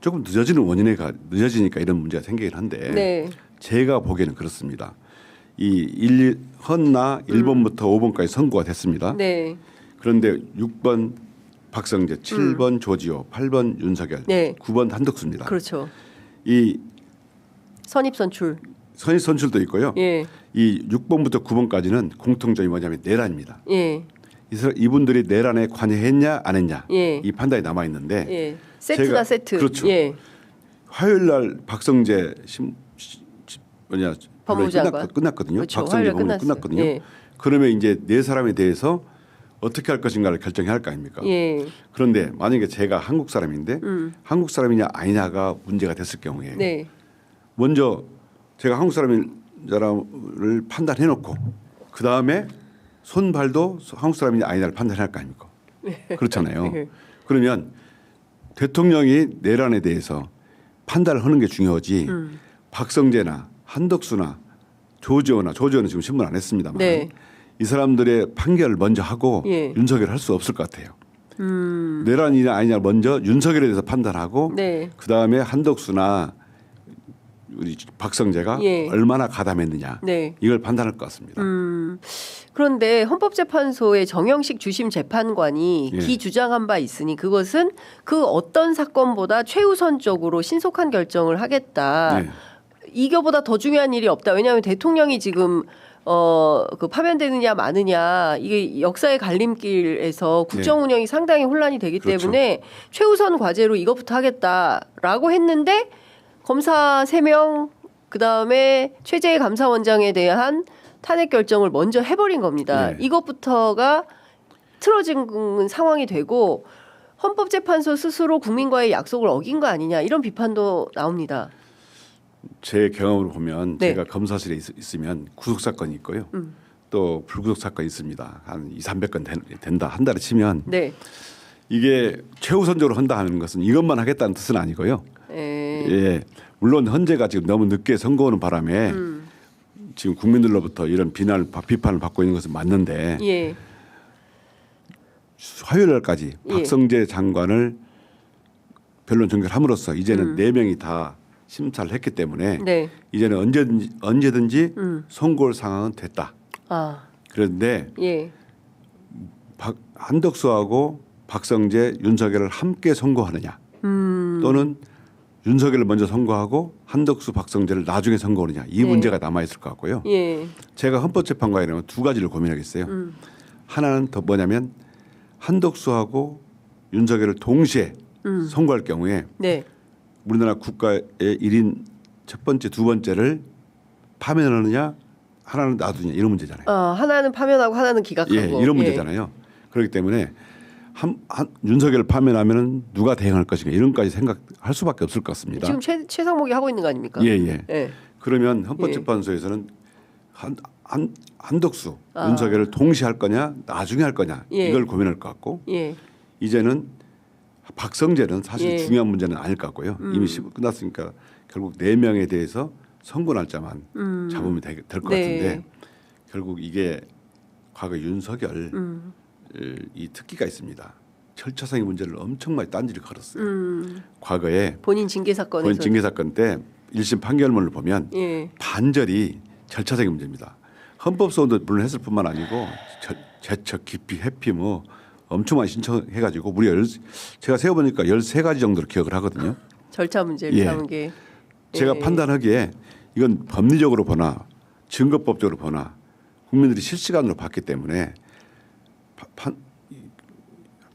조금 늦어지니까 이런 문제가 생기긴 한데 네. 제가 보기에는 그렇습니다. 이 헌나 1번부터 5번까지 선고가 됐습니다. 네. 그런데 6번 박성재, 7번 조지호, 8번 윤석열, 네. 9번 한덕수입니다. 그렇죠. 이 선입 선출. 선입 선출도 있고요. 예. 이 6번부터 9번까지는 공통점이 뭐냐면 내란입니다. 예. 이분들이 내란에 관여했냐 안 했냐 예. 이 판단이 남아 있는데 예. 세트다 세트. 그렇죠. 예. 화요일 날 박성재 법무부 장관. 끝났거든요. 그렇죠. 박성재 화요일 법무부 끝났거든요. 예. 그러면 이제 네 사람에 대해서 어떻게 할 것인가를 결정해야 할 거 아닙니까? 예. 그런데 만약에 제가 한국 사람인데 한국 사람이냐 아니냐가 문제가 됐을 경우에 네. 먼저 제가 한국 사람을 판단해 놓고 그 다음에 손발도 한국 사람이냐 아니냐를 판단할 거 아닙니까? 그렇잖아요. 예. 그러면 대통령이 내란에 대해서 판단을 하는 게 중요하지 박성재나 한덕수나 조지호는 지금 신문 안 했습니다만 네. 이 사람들의 판결을 먼저 하고 예. 윤석열 할 수 없을 것 같아요. 내란이냐 아니냐 먼저 윤석열에 대해서 판단하고 네. 그다음에 한덕수나 우리 박성재가 예. 얼마나 가담했느냐 네. 이걸 판단할 것 같습니다. 그런데 헌법재판소의 정영식 주심 재판관이 예. 기주장한 바 있으니 그것은 그 어떤 사건보다 최우선적으로 신속한 결정을 하겠다. 네. 이거보다 더 중요한 일이 없다. 왜냐하면 대통령이 지금 그 파면되느냐 마느냐 이게 역사의 갈림길에서 국정 운영이 상당히 혼란이 되기 그렇죠. 때문에 최우선 과제로 이것부터 하겠다라고 했는데 검사 3명 그다음에 최재해 감사원장에 대한 탄핵 결정을 먼저 해버린 겁니다. 네. 이것부터가 틀어진 상황이 되고 헌법재판소 스스로 국민과의 약속을 어긴 거 아니냐 이런 비판도 나옵니다. 제 경험으로 보면 네. 제가 검사실에 있으면 구속 사건이 있고요. 또 불구속 사건이 있습니다. 한 200~300건 된다. 한 달에 치면 네. 이게 최우선적으로 한다 하는 것은 이것만 하겠다는 뜻은 아니고요. 예. 물론 헌재가 지금 너무 늦게 선고하는 바람에 지금 국민들로부터 이런 비판을 받고 있는 것은 맞는데 예. 화요일 날까지 예. 박성재 장관을 변론 종결함으로써 이제는 4명이 다 심사를 했기 때문에 네. 이제는 언제든지 선고할 상황은 됐다. 아. 그런데 예. 한덕수하고 박성재, 윤석열을 함께 선고하느냐 또는 윤석열을 먼저 선고하고 한덕수, 박성재를 나중에 선고하느냐 이 네. 문제가 남아 있을 것 같고요. 예. 제가 헌법재판관이라면 두 가지를 고민하겠어요. 하나는 더 뭐냐면 한덕수하고 윤석열을 동시에 선고할 경우에 네. 우리나라 국가의 1인 첫 번째, 두 번째를 파면하느냐 하나는 놔두냐 이런 문제잖아요. 하나는 파면하고 하나는 기각하고. 예, 이런 문제잖아요. 그렇기 때문에 윤석열을 파면하면은 누가 대응할 것인가 이런 까지 생각할 수밖에 없을 것 같습니다. 지금 최상목이 하고 있는 거 아닙니까? 예. 예. 그러면 헌법재판소에서는 한덕수, 윤석열을 동시에 할 거냐 나중에 할 거냐 예. 이걸 고민할 것 같고 예. 이제는 박성재는 사실 예. 중요한 문제는 아닐 것 같고요. 이미 끝났으니까 결국 4명에 대해서 선고 날짜만 잡으면 될 것 네. 같은데 결국 이게 과거 윤석열 이 특기가 있습니다. 절차상의 문제를 엄청 많이 딴지를 걸었어요. 과거에 본인 징계 사건에서. 본인 징계 사건 때 1심 판결문을 보면 예. 반절이 절차적인 문제입니다. 헌법소원도 물론 했을 뿐만 아니고 제척, 기피, 회피 뭐 엄청 많이 신청해가지고 제가 세어보니까 13가지 정도로 기억을 하거든요. 절차 문제를 예. 삼은 게. 제가 예. 판단하기에 이건 법리적으로 보나 증거법적으로 보나 국민들이 실시간으로 봤기 때문에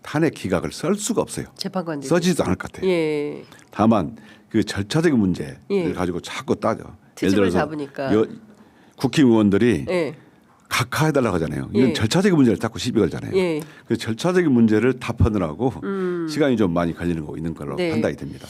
탄핵 기각을 쓸 수가 없어요. 재판관들. 써지지도 않을 것 같아요. 예. 다만 그 절차적인 문제를 예. 가지고 자꾸 따져. 트집을 잡으니까. 국회의원들이 예. 각하해달라고 하잖아요. 이건 예. 절차적인 문제를 자꾸 시비 걸잖아요. 예. 그 절차적인 문제를 답하느라고 시간이 좀 많이 걸리는 거 있는 걸로 네. 판단이 됩니다.